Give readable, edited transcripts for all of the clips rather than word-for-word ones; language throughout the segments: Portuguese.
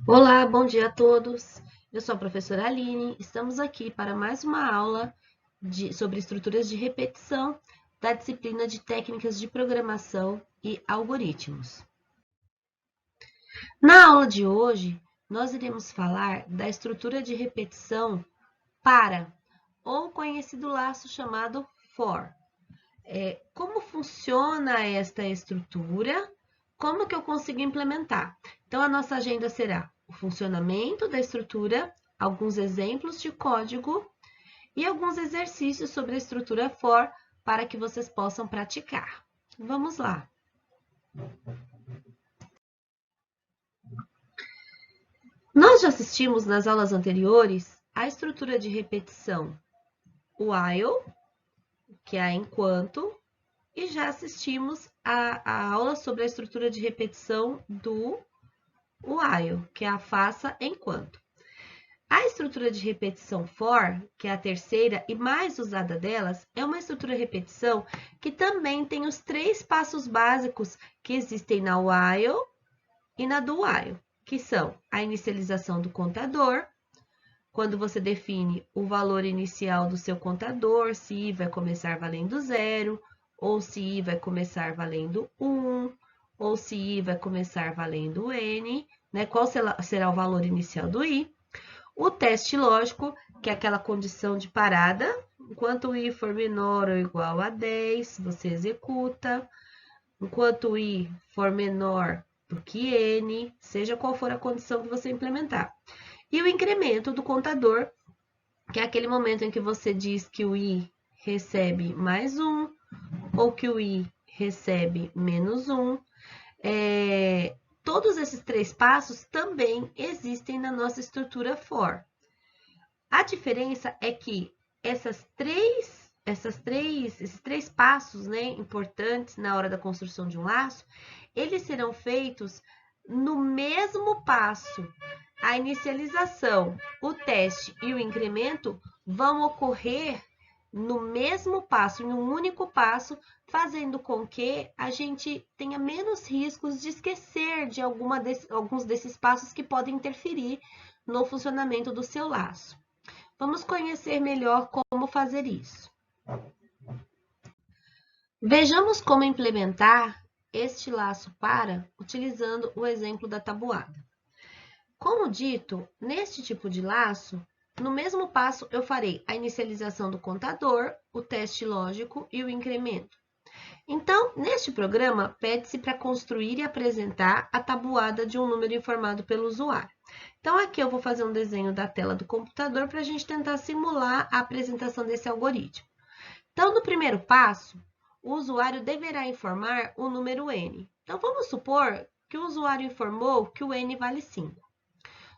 Olá, bom dia a todos. Eu sou a professora Aline. Estamos aqui para mais uma aula sobre estruturas de repetição da disciplina de técnicas de programação e algoritmos. Na aula de hoje, nós iremos falar da estrutura de repetição para, ou conhecido laço chamado for. Como funciona esta estrutura? Como que eu consigo implementar? Então, a nossa agenda será o funcionamento da estrutura, alguns exemplos de código e alguns exercícios sobre a estrutura for para que vocês possam praticar. Vamos lá. Nós já assistimos nas aulas anteriores a estrutura de repetição while, que é a enquanto, e já assistimos a aula sobre a estrutura de repetição do while, que é a faça enquanto. A estrutura de repetição for, que é a terceira e mais usada delas, é uma estrutura de repetição que também tem os três passos básicos que existem na while e na do while, que são a inicialização do contador, quando você define o valor inicial do seu contador, se i vai começar valendo 0, ou se i vai começar valendo 1, ou se i vai começar valendo n, né? Qual será o valor inicial do i? O teste lógico, que é aquela condição de parada, enquanto o i for menor ou igual a 10, você executa. Enquanto o i for menor do que n, seja qual for a condição que você implementar. E o incremento do contador, que é aquele momento em que você diz que o i recebe mais 1 ou que o i recebe menos 1. Todos esses três passos também existem na nossa estrutura for. A diferença é que esses três passos, né, importantes na hora da construção de um laço, eles serão feitos no mesmo passo. A inicialização, o teste e o incremento vão ocorrer no mesmo passo, em um único passo, fazendo com que a gente tenha menos riscos de esquecer de alguns desses passos que podem interferir no funcionamento do seu laço. Vamos conhecer melhor como fazer isso. Vejamos como implementar este laço para utilizando o exemplo da tabuada. Como dito, neste tipo de laço, no mesmo passo eu farei a inicialização do contador, o teste lógico e o incremento. Então, neste programa, pede-se para construir e apresentar a tabuada de um número informado pelo usuário. Então, aqui eu vou fazer um desenho da tela do computador para a gente tentar simular a apresentação desse algoritmo. Então, no primeiro passo, o usuário deverá informar o número n. Então, vamos supor que o usuário informou que o n vale 5.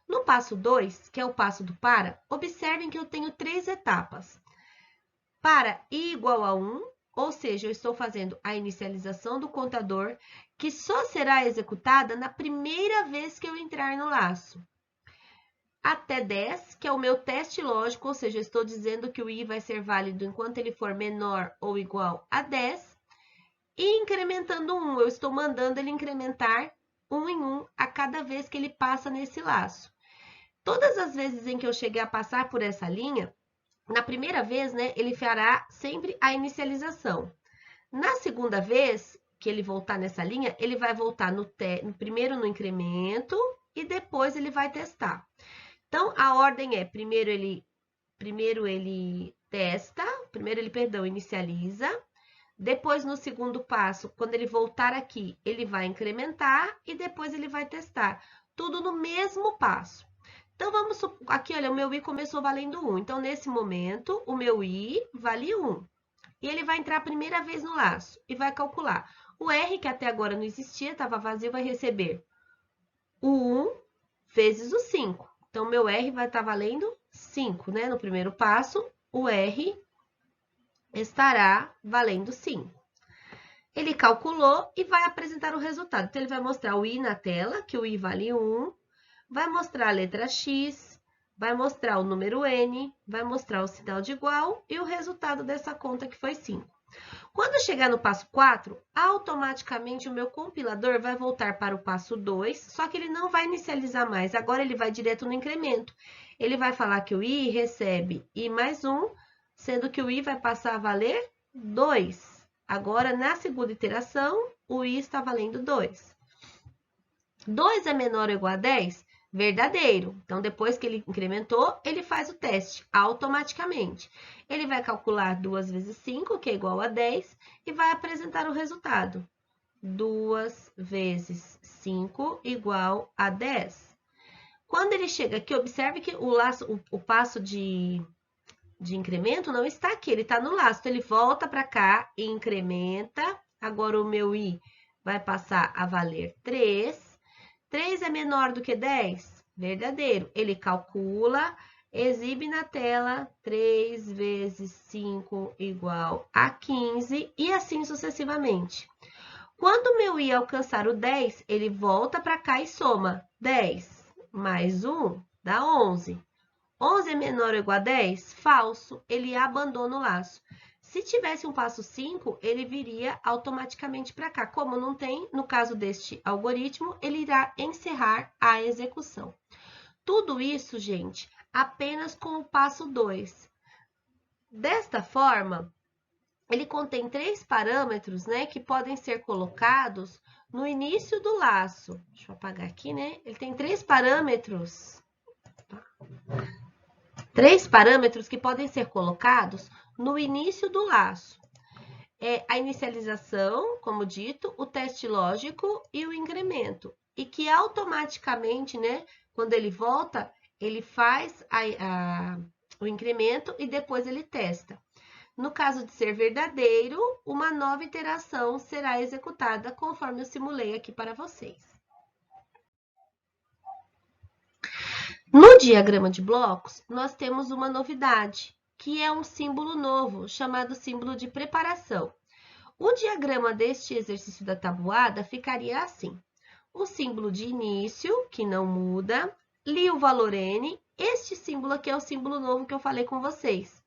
No passo 2, que é o passo do para, observem que eu tenho três etapas. Para i igual a 1, ou seja, eu estou fazendo a inicialização do contador, que só será executada na primeira vez que eu entrar no laço. Até 10, que é o meu teste lógico, ou seja, eu estou dizendo que o i vai ser válido enquanto ele for menor ou igual a 10. E incrementando 1, eu estou mandando ele incrementar 1 em 1 a cada vez que ele passa nesse laço. Todas as vezes em que eu cheguei a passar por essa linha, na primeira vez, né, ele fará sempre a inicialização. Na segunda vez que ele voltar nessa linha, ele vai voltar primeiro no incremento e depois ele vai testar. Então, a ordem é, primeiro ele testa, inicializa. Depois, no segundo passo, quando ele voltar aqui, ele vai incrementar e depois ele vai testar. Tudo no mesmo passo. Então, vamos aqui, olha, o meu i começou valendo 1. Então, nesse momento, o meu i vale 1. E ele vai entrar a primeira vez no laço e vai calcular. O R, que até agora não existia, estava vazio, vai receber o 1 vezes o 5. Então, meu R vai estar valendo 5, né? No primeiro passo, o R estará valendo 5. Ele calculou e vai apresentar o resultado. Então, ele vai mostrar o i na tela, que o i vale 1, vai mostrar a letra X, vai mostrar o número N, vai mostrar o sinal de igual e o resultado dessa conta que foi 5. Quando chegar no passo 4, automaticamente o meu compilador vai voltar para o passo 2, só que ele não vai inicializar mais, agora ele vai direto no incremento. Ele vai falar que o i recebe i mais 1, sendo que o i vai passar a valer 2. Agora, na segunda iteração, o i está valendo 2. 2 é menor ou igual a 10? Verdadeiro. Então, depois que ele incrementou, ele faz o teste automaticamente. Ele vai calcular 2 vezes 5, que é igual a 10, e vai apresentar o resultado. 2 vezes 5 igual a 10. Quando ele chega aqui, observe que o passo de incremento não está aqui, ele está no laço. Ele volta para cá e incrementa. Agora, o meu i vai passar a valer 3. 3 é menor do que 10? Verdadeiro. Ele calcula, exibe na tela 3 vezes 5 igual a 15 e assim sucessivamente. Quando meu i alcançar o 10, ele volta para cá e soma. 10 mais 1 dá 11. 11 é menor ou igual a 10? Falso. Ele abandona o laço. Se tivesse um passo 5, ele viria automaticamente para cá. Como não tem, no caso deste algoritmo, ele irá encerrar a execução. Tudo isso, gente, apenas com o passo 2. Desta forma, ele contém 3 parâmetros, né, que podem ser colocados no início do laço. Deixa eu apagar aqui, né? Ele tem 3 parâmetros. 3 parâmetros que podem ser colocados no início do laço. É a inicialização, como dito, o teste lógico e o incremento. E que automaticamente, né, quando ele volta, ele faz o incremento e depois ele testa. No caso de ser verdadeiro, uma nova iteração será executada conforme eu simulei aqui para vocês. No diagrama de blocos, nós temos uma novidade, que é um símbolo novo, chamado símbolo de preparação. O diagrama deste exercício da tabuada ficaria assim. O símbolo de início, que não muda, li o valor n, este símbolo aqui é o símbolo novo que eu falei com vocês.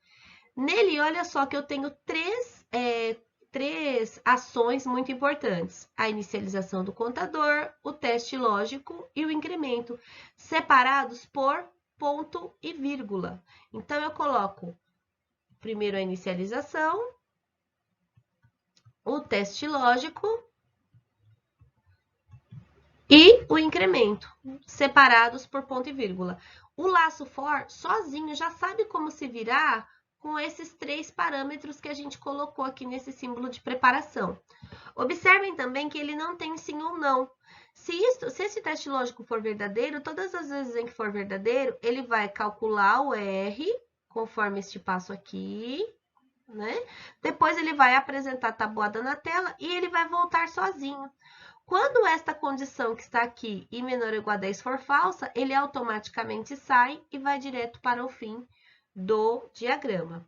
Nele, olha só que eu tenho três ações muito importantes. A inicialização do contador, o teste lógico e o incremento, separados por ponto e vírgula. Então, eu coloco primeiro a inicialização, o teste lógico e o incremento, separados por ponto e vírgula. O laço for, sozinho, já sabe como se virar com esses 3 parâmetros que a gente colocou aqui nesse símbolo de preparação. Observem também que ele não tem sim ou não. Se esse teste lógico for verdadeiro, todas as vezes em que for verdadeiro, ele vai calcular o R, conforme este passo aqui, né? Depois ele vai apresentar a tabuada na tela e ele vai voltar sozinho. Quando esta condição que está aqui, i menor ou igual a 10, for falsa, ele automaticamente sai e vai direto para o fim do diagrama.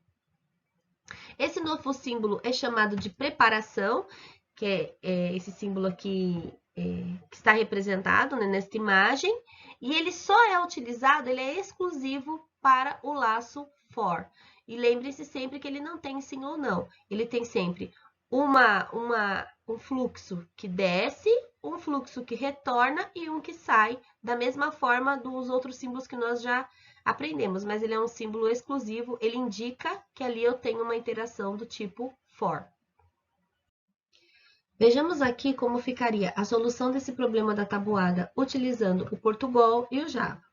Esse novo símbolo é chamado de preparação, que é esse símbolo aqui que está representado, né, nesta imagem, e ele só é utilizado, ele é exclusivo para o laço for. E lembre-se sempre que ele não tem sim ou não, ele tem sempre um fluxo que desce, um fluxo que retorna e um que sai, da mesma forma dos outros símbolos que nós já aprendemos, mas ele é um símbolo exclusivo, ele indica que ali eu tenho uma interação do tipo for. Vejamos aqui como ficaria a solução desse problema da tabuada utilizando o Portugal e o Java.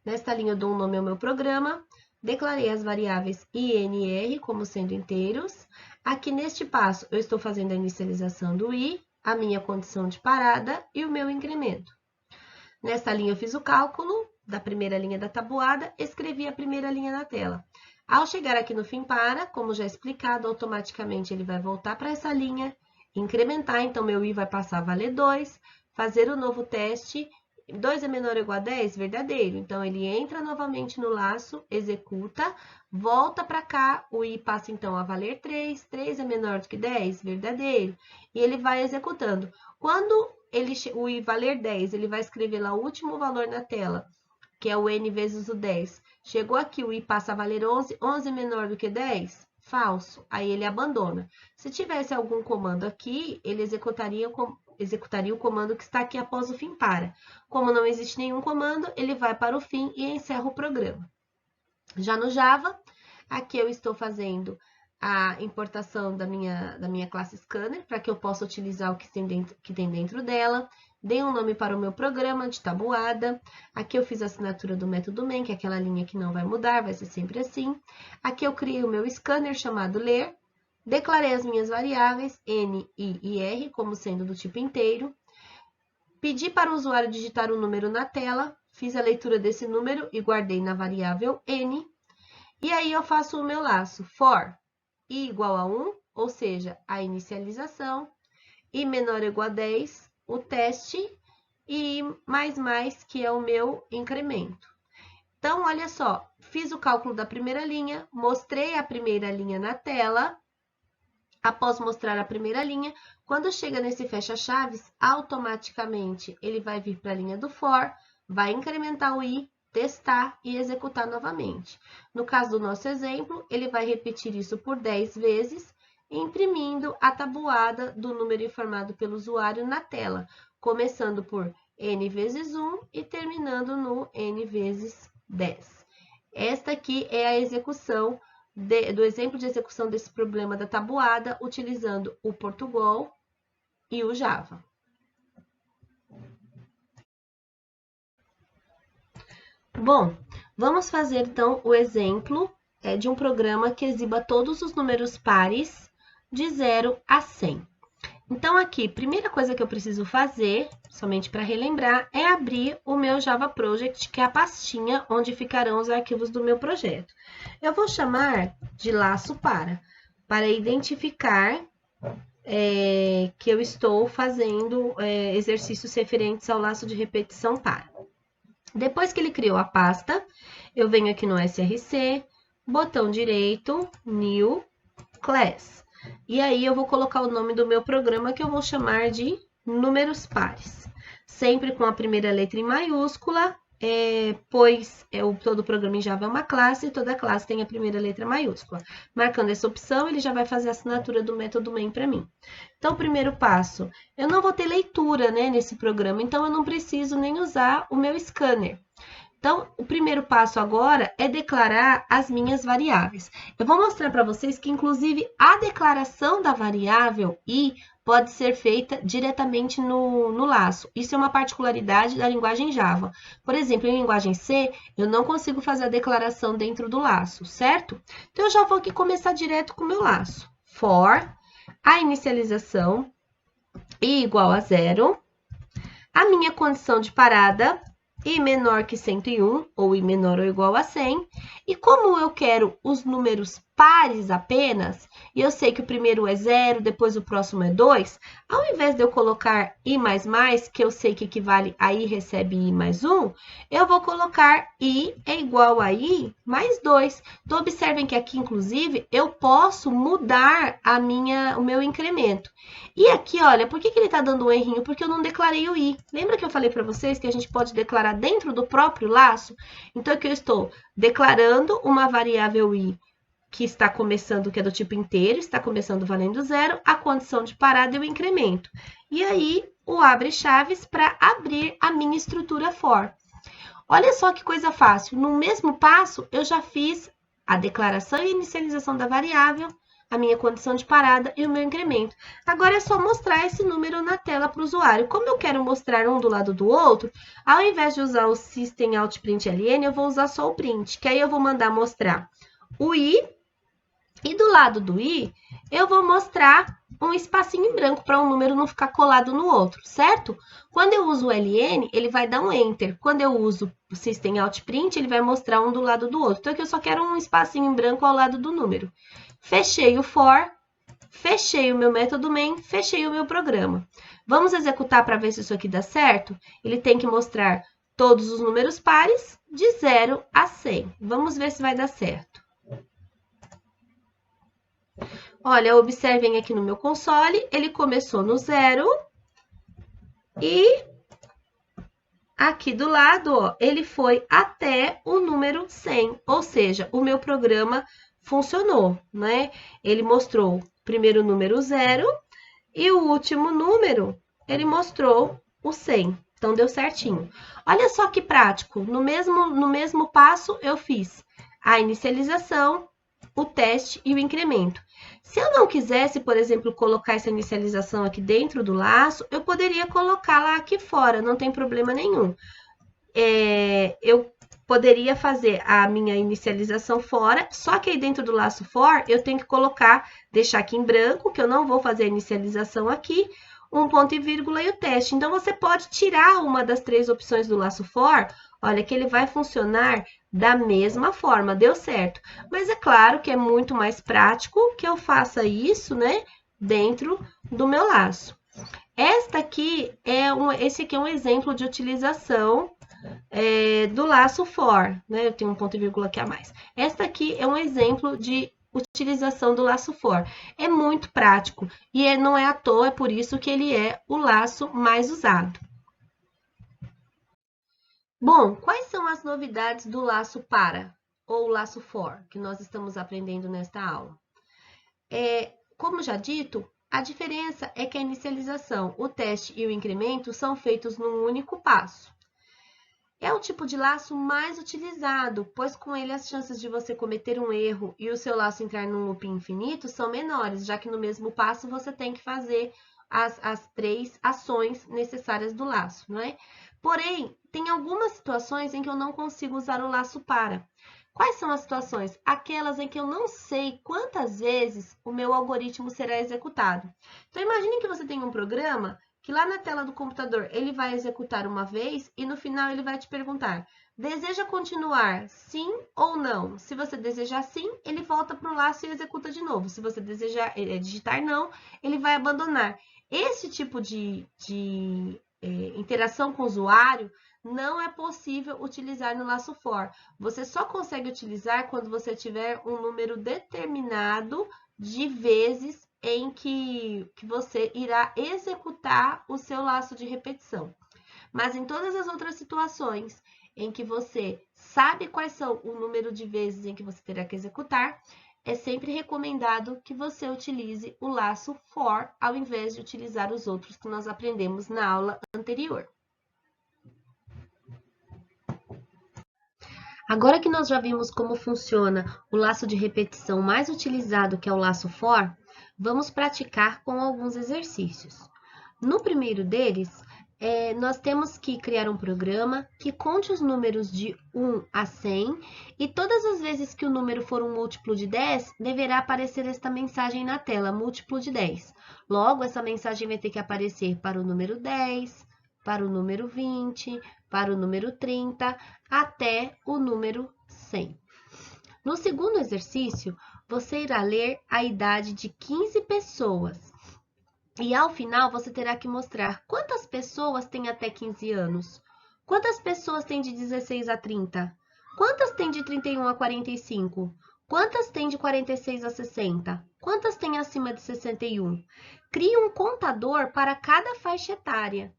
Nesta linha eu dou um nome ao meu programa, declarei as variáveis i, n e r como sendo inteiros. Aqui neste passo eu estou fazendo a inicialização do i, a minha condição de parada e o meu incremento. Nesta linha eu fiz o cálculo da primeira linha da tabuada, escrevi a primeira linha na tela. Ao chegar aqui no fim para, como já explicado, automaticamente ele vai voltar para essa linha, incrementar, então meu i vai passar a valer 2, fazer o novo teste, 2 é menor ou igual a 10? Verdadeiro. Então, ele entra novamente no laço, executa, volta para cá, o i passa então a valer 3, 3 é menor do que 10? Verdadeiro. E ele vai executando. Quando o i valer 10, ele vai escrever lá o último valor na tela, que é o n vezes o 10. Chegou aqui, o i passa a valer 11, 11 é menor do que 10? Falso. Aí ele abandona. Se tivesse algum comando aqui, ele executaria o comando que está aqui após o fim para. Como não existe nenhum comando, ele vai para o fim e encerra o programa. Já no Java, aqui eu estou fazendo a importação da minha classe Scanner, para que eu possa utilizar o que tem dentro dela. Dei um nome para o meu programa de tabuada. Aqui eu fiz a assinatura do método main, que é aquela linha que não vai mudar, vai ser sempre assim. Aqui eu criei o meu scanner chamado ler. Declarei as minhas variáveis N, I e R como sendo do tipo inteiro. Pedi para o usuário digitar um número na tela. Fiz a leitura desse número e guardei na variável N. E aí eu faço o meu laço for i igual a 1, ou seja, a inicialização, i menor ou igual a 10, o teste, e mais, que é o meu incremento. Então, olha só, fiz o cálculo da primeira linha, mostrei a primeira linha na tela. Após mostrar a primeira linha, quando chega nesse fecha-chaves, automaticamente ele vai vir para a linha do for, vai incrementar o i, testar e executar novamente. No caso do nosso exemplo, ele vai repetir isso por 10 vezes, imprimindo a tabuada do número informado pelo usuário na tela, começando por n vezes 1 e terminando no n vezes 10. Esta aqui é a execução do exemplo de execução desse problema da tabuada, utilizando o Portugal e o Java. Bom, vamos fazer então o exemplo de um programa que exiba todos os números pares de 0 a 100. Então, aqui, primeira coisa que eu preciso fazer, somente para relembrar, é abrir o meu Java Project, que é a pastinha onde ficarão os arquivos do meu projeto. Eu vou chamar de laço para identificar que eu estou fazendo exercícios referentes ao laço de repetição para. Depois que ele criou a pasta, eu venho aqui no SRC, botão direito, New, Class. E aí, eu vou colocar o nome do meu programa, que eu vou chamar de números pares. Sempre com a primeira letra em maiúscula, pois todo programa em Java é uma classe, e toda classe tem a primeira letra maiúscula. Marcando essa opção, ele já vai fazer a assinatura do método main para mim. Então, o primeiro passo, eu não vou ter leitura, nesse programa, então eu não preciso nem usar o meu scanner. Então, o primeiro passo agora é declarar as minhas variáveis. Eu vou mostrar para vocês que, inclusive, a declaração da variável i pode ser feita diretamente no laço. Isso é uma particularidade da linguagem Java. Por exemplo, em linguagem C, eu não consigo fazer a declaração dentro do laço, certo? Então, eu já vou aqui começar direto com o meu laço. For, a inicialização, i igual a 0, a minha condição de parada, i menor que 101, ou i menor ou igual a 100. E como eu quero os números pares apenas, e eu sei que o primeiro é 0, depois o próximo é 2, ao invés de eu colocar i++, que eu sei que equivale a i recebe i mais 1, eu vou colocar i é igual a i mais 2. Então, observem que aqui, inclusive, eu posso mudar o meu incremento. E aqui, olha, por que ele está dando um errinho? Porque eu não declarei o i. Lembra que eu falei para vocês que a gente pode declarar dentro do próprio laço? Então, aqui eu estou declarando uma variável i que está começando, que é do tipo inteiro, está começando valendo 0, a condição de parada e o incremento. E aí, o abre chaves para abrir a minha estrutura for. Olha só que coisa fácil. No mesmo passo, eu já fiz a declaração e inicialização da variável, a minha condição de parada e o meu incremento. Agora é só mostrar esse número na tela para o usuário. Como eu quero mostrar um do lado do outro, ao invés de usar o System Out Print LN, eu vou usar só o print, que aí eu vou mandar mostrar o i, e do lado do i, eu vou mostrar um espacinho em branco para um número não ficar colado no outro, certo? Quando eu uso o ln, ele vai dar um enter. Quando eu uso o System Out Print, ele vai mostrar um do lado do outro. Então, aqui eu só quero um espacinho em branco ao lado do número. Fechei o for, fechei o meu método main, fechei o meu programa. Vamos executar para ver se isso aqui dá certo? Ele tem que mostrar todos os números pares de 0 a 100. Vamos ver se vai dar certo. Olha, observem aqui no meu console, ele começou no 0 e aqui do lado, ó, ele foi até o número 100, ou seja, o meu programa funcionou, né? Ele mostrou primeiro o número 0 e o último número, ele mostrou o 100. Então, deu certinho. Olha só que prático. No mesmo passo, eu fiz a inicialização, o teste e o incremento. Se eu não quisesse, por exemplo, colocar essa inicialização aqui dentro do laço, eu poderia colocá-la aqui fora, não tem problema nenhum. Eu poderia fazer a minha inicialização fora, só que aí dentro do laço for, eu tenho que colocar, deixar aqui em branco, que eu não vou fazer a inicialização aqui, um ponto e vírgula e o teste. Então, você pode tirar uma das 3 opções do laço for, olha que ele vai funcionar da mesma forma, deu certo. Mas é claro que é muito mais prático que eu faça isso, né, dentro do meu laço. Esse aqui é um exemplo de utilização do laço for, né? Eu tenho um ponto e vírgula aqui a mais. Esta aqui é um exemplo de utilização do laço for. É muito prático e não é à toa, é por isso que ele é o laço mais usado. Bom, quais são as novidades do laço para ou laço for que nós estamos aprendendo nesta aula? Como já dito, a diferença é que a inicialização, o teste e o incremento são feitos num único passo. É o tipo de laço mais utilizado, pois com ele as chances de você cometer um erro e o seu laço entrar num loop infinito são menores, já que no mesmo passo você tem que fazer as 3 ações necessárias do laço, não é? Porém, tem algumas situações em que eu não consigo usar o laço para. Quais são as situações? Aquelas em que eu não sei quantas vezes o meu algoritmo será executado. Então, imagine que você tem um programa que lá na tela do computador ele vai executar uma vez e no final ele vai te perguntar: deseja continuar sim ou não? Se você desejar sim, ele volta para o laço e executa de novo. Se você desejar digitar não, ele vai abandonar. Esse tipo de interação com o usuário não é possível utilizar no laço for. Você só consegue utilizar quando você tiver um número determinado de vezes em que você irá executar o seu laço de repetição. Mas em todas as outras situações em que você sabe quais são o número de vezes em que você terá que executar, é sempre recomendado que você utilize o laço for ao invés de utilizar os outros que nós aprendemos na aula anterior. Agora que nós já vimos como funciona o laço de repetição mais utilizado, que é o laço for, vamos praticar com alguns exercícios. No primeiro deles, nós temos que criar um programa que conte os números de 1 a 100 e todas as vezes que o número for um múltiplo de 10, deverá aparecer esta mensagem na tela, múltiplo de 10. Logo, essa mensagem vai ter que aparecer para o número 10, para o número 20, para o número 30, até o número 100. No segundo exercício, você irá ler a idade de 15 pessoas. E ao final, você terá que mostrar quantas pessoas têm até 15 anos, quantas pessoas têm de 16 a 30, quantas têm de 31 a 45, quantas têm de 46 a 60, quantas têm acima de 61. Crie um contador para cada faixa etária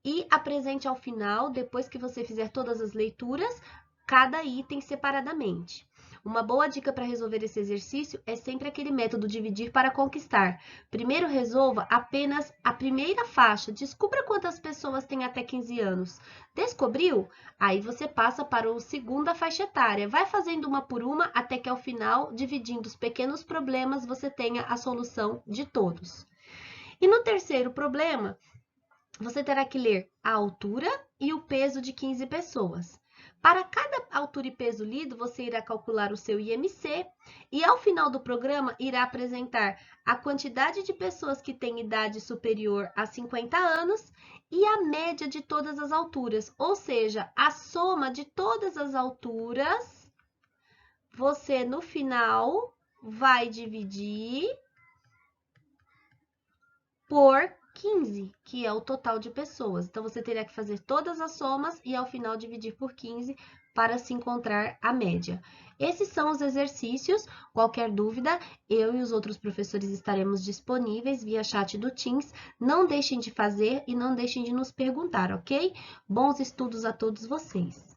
e apresente ao final, depois que você fizer todas as leituras, cada item separadamente. Uma boa dica para resolver esse exercício é sempre aquele método dividir para conquistar. Primeiro resolva apenas a primeira faixa, descubra quantas pessoas têm até 15 anos. Descobriu? Aí você passa para a segunda faixa etária. Vai fazendo uma por uma até que ao final, dividindo os pequenos problemas, você tenha a solução de todos. E no terceiro problema, você terá que ler a altura e o peso de 15 pessoas. Para cada altura e peso lido, você irá calcular o seu IMC e, ao final do programa, irá apresentar a quantidade de pessoas que têm idade superior a 50 anos e a média de todas as alturas, ou seja, a soma de todas as alturas. Você, no final, vai dividir por 15, que é o total de pessoas. Então, você terá que fazer todas as somas e, ao final, dividir por 15 para se encontrar a média. Esses são os exercícios. Qualquer dúvida, eu e os outros professores estaremos disponíveis via chat do Teams. Não deixem de fazer e não deixem de nos perguntar, ok? Bons estudos a todos vocês!